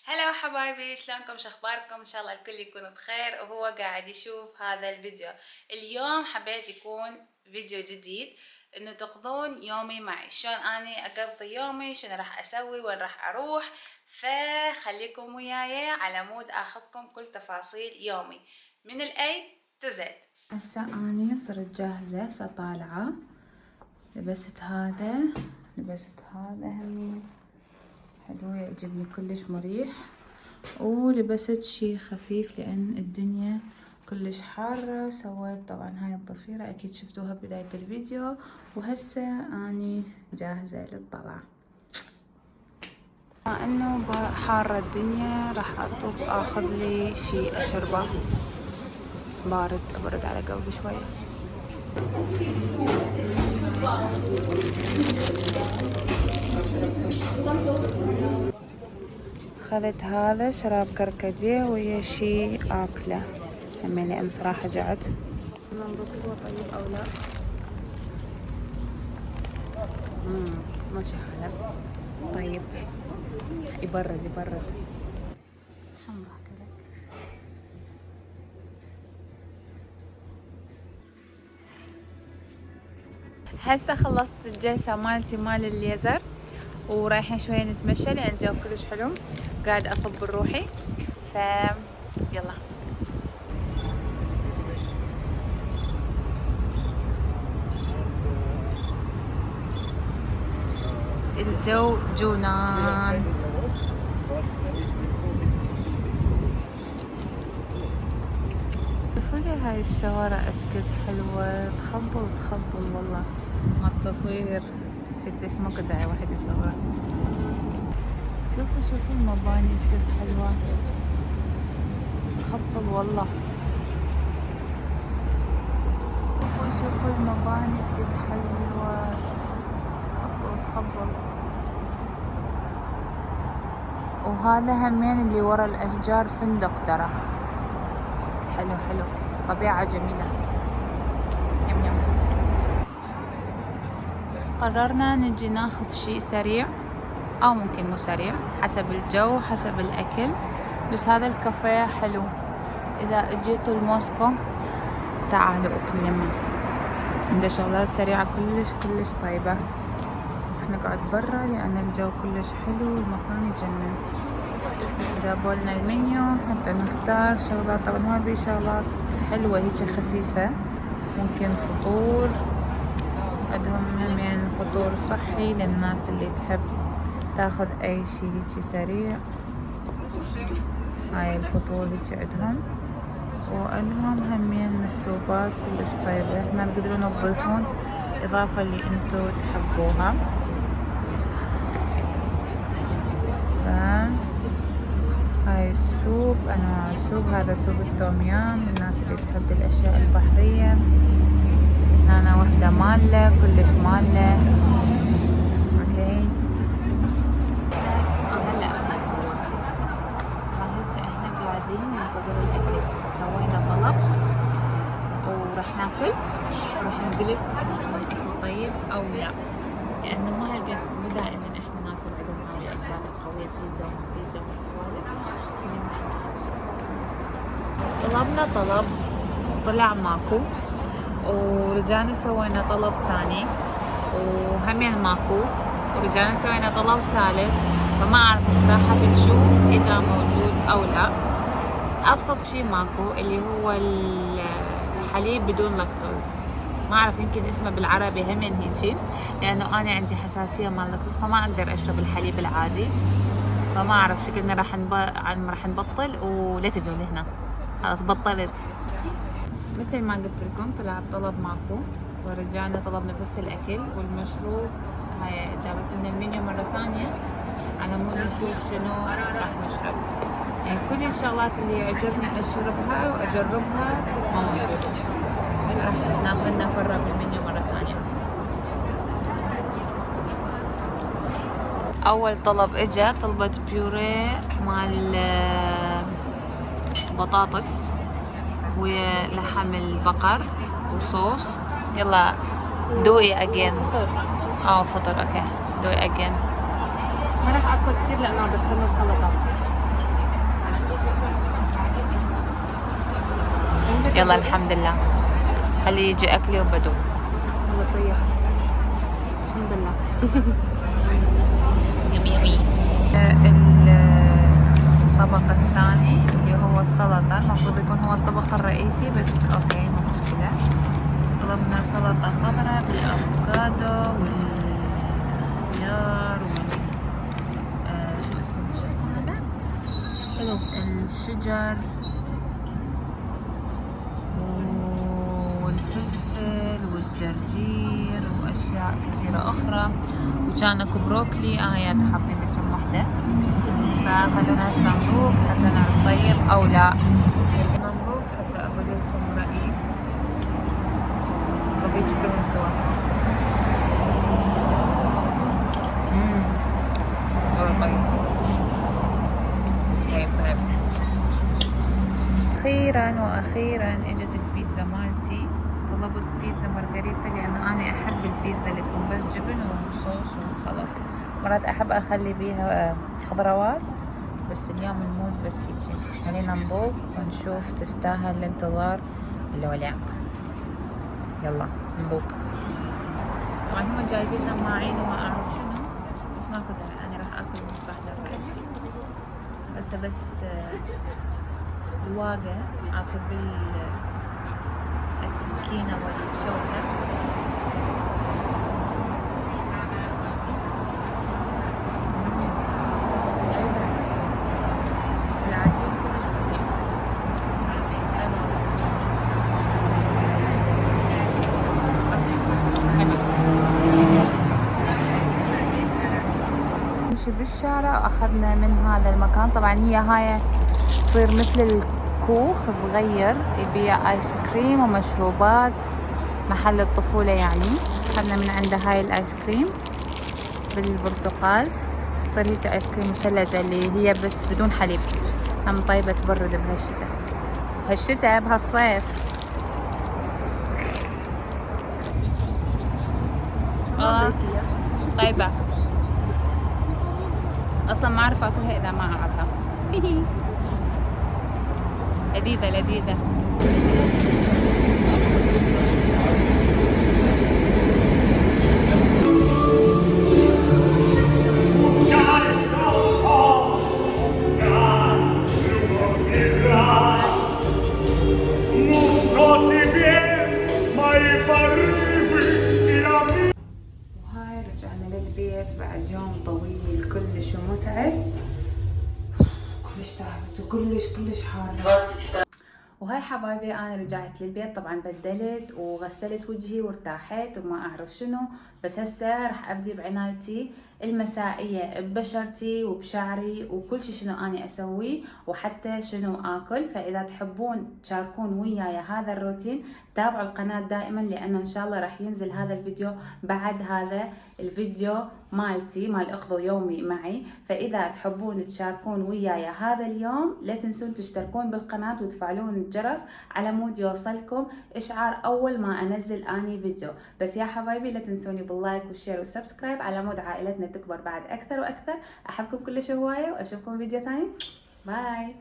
هلا حبايبي، شلونكم؟ شخباركم؟ ان شاء الله الكل يكون بخير وهو قاعد يشوف هذا الفيديو. اليوم حبيت يكون فيديو جديد انه تقضون يومي معي، شلون اني اقضي يومي، شنو راح اسوي، وين راح اروح. فخليكم وياي على مود اخذكم كل تفاصيل يومي من الاي تو زد. هسه اني صرت جاهزة، هسه طالعة، لبست هذا همين حلو، يعجبني كلش مريح. ولبست شي خفيف لان الدنيا كلش حارة، وسويت طبعا هاي الضفيرة اكيد شفتوها بداية الفيديو. وهسه اني جاهزة للطلعة. مع انه حارة الدنيا راح اطلب اخذ لي شي اشربه بارد، ابرد على قلبي شوية. اخذت هذا شراب كركديه ويا شي اكله همين لان صراحة جعت. منظر صور طيب او لا؟ ماشي حالة طيب، يبرد شو نضحك لك. هسه خلصت الجلسة مالتي مال الليزر، ورايحين شوية نتمشى لأن الجو كلش حلو، قاعد أصب بروحي. يلا الجو جنان. شوفوا لي هاي الشوارع قد حلوة، تخبل والله مع التصوير، شكلش ماكو داعي واحد يصور. شوفوا المباني قد حلوة، تخبل والله. شوفوا المباني قد حلوة، تخبل. وهذا همين اللي ورا الاشجار فندق ترى، حلو طبيعة جميلة. يم. قررنا نجي ناخذ شيء سريع او ممكن مو سريع حسب الجو حسب الاكل، بس هذا الكافيه حلو. اذا اجيتوا لموسكو تعالوا اكلوا يمه، عنده شغلات سريعة كلش طيبة. رح نقعد برا لان الجو كلش حلو والمكان يجنن. جابوا لنا المنيو حتى نختار شغلات، طبعا ما بي شغلات حلوة هيك خفيفة، ممكن فطور. عندهم همين فطور صحي للناس اللي تحب تاخذ اي شي هيك سريع. هاي الفطور هيك عندهم، وعندهم همين مشروبات كلش طيبة ما تقدرون تضيفون اضافة اللي انتو تحبوها. هاي السوب، انواع السوب، هذا سوب التوميام للناس اللي تحب الاشياء البحرية. هنا وحدة مالة كلش مالة. اوكي هلا اساس جواتي. هسه احنا قاعدين ننتظر الاكل، سوينا طلب وراح ناكل، راح نقلك اذا الاكل طيب او لا، لانه ما دائما احنا ناكل عندهم هاي الاكلات القوية، بيتزا والسوالف. طلبنا طلب وطلع ماكو، ورجعنا سوينا طلب ثاني وهمين ماكو، ورجعنا سوينا طلب ثالث. فما اعرف الصراحة تشوف اذا موجود او لا. ابسط شي ماكو اللي هو الحليب بدون لاكتوز، ما اعرف يمكن اسمه بالعربي همين هيجي، لانه انا عندي حساسية مال اللاكتوز فما اقدر اشرب الحليب العادي. فما اعرف شكلنا راح نبطل ولا تجون هنا. خلاص بطلت. مثل ما قلت لكم طلع الطلب ماكو، ورجعنا طلبنا بس الاكل والمشروب. هاي جابت لنا المنيو مرة ثانية على مود نشوف شنو راح نشرب. يعني كل الشغلات اللي يعجبني اشربها واجربها ما موجودة. راح ناخذ لنا فرة بالمنيو مرة ثانية. اول طلب اجا، طلبت بيوريه مال بطاطس ولحم البقر وصوص. يلا دوقي اجين. فطر اوكي، دوقي اجين. ما راح اكل كثير لانه بستنى السلطه. يلا الحمد لله، خلي يجي اكلي وبدو. والله طيب الحمد لله. يمي يمي. الطبق الثاني اللي هو السلطة، المفروض يكون هو الطبق الرئيسي بس اوكي مو مشكلة. طلبنا سلطة خضراء بالافوكادو والخيار شو اسمه هذا؟ شنو؟ الشجر والفلفل والجرجير واشياء كثيرة اخرى، وكان اكو بروكلي ايات حاطين كم وحدة. فخلونا هسه نذوق حتى نعرف طيب او لا. نذوق حتى اقول لكم رأيي. بقيت كلهم سوا. والله طيب. طيب واخيرا اجت البيتزا مالتي. طلبت بيتزا مارغريتا لانه انا احب البيتزا اللي تكون بس جبن وصوص وخلاص. مرات احب اخلي بيها خضروات بس اليوم المود بس هيك. خلينا نذوق ونشوف تستاهل الانتظار ولا لا. يلا نذوق. طبعا هم جايبين لنا ماعين وما اعرف شنو بس ما كنت انا راح اكل مستحضر رئيسي بس الواقع اخذ بالسكينة والشوكة. العجين كلش خفيف. نمشي بالشارع واخذنا من هذا المكان. طبعا هي هاي تصير مثل الكوخ صغير يبيع ايس كريم ومشروبات، محل الطفولة يعني. اخذنا من عنده هاي الايس كريم بالبرتقال، تصير هيك ايس كريم مثلجة اللي هي بس بدون حليب. هم طيبة تبرد بهالشتاء بهالصيف. طيبة اصلا ما اعرف اكلها اذا ما اعرفها. لذيذة. وهاي رجعنا للبيت بعد يوم طويل كلش ومتعب. كلش تعبت وكلش حار. وهاي حبايبي انا رجعت للبيت. طبعا بدلت وغسلت وجهي وارتاحت وما اعرف شنو. بس هسه راح ابدي بعنايتي المسائية ببشرتي وبشعري وكل شي شنو اني اسويه وحتى شنو اكل. فاذا تحبون تشاركون وياي هذا الروتين تابعوا القناة دائما، لانه ان شاء الله راح ينزل هذا الفيديو بعد هذا الفيديو مالتي مال اقضوا يومي معي. فاذا تحبون تشاركون وياي هذا اليوم لا تنسون تشتركون بالقناة وتفعلون الجرس على مود يوصلكم اشعار اول ما انزل اني فيديو. بس يا حبايبي لا تنسوني باللايك والشير والسبسكرايب على مود عائلتنا تكبر بعد اكثر واكثر. احبكم كلش هواية واشوفكم فيديو ثاني. باي.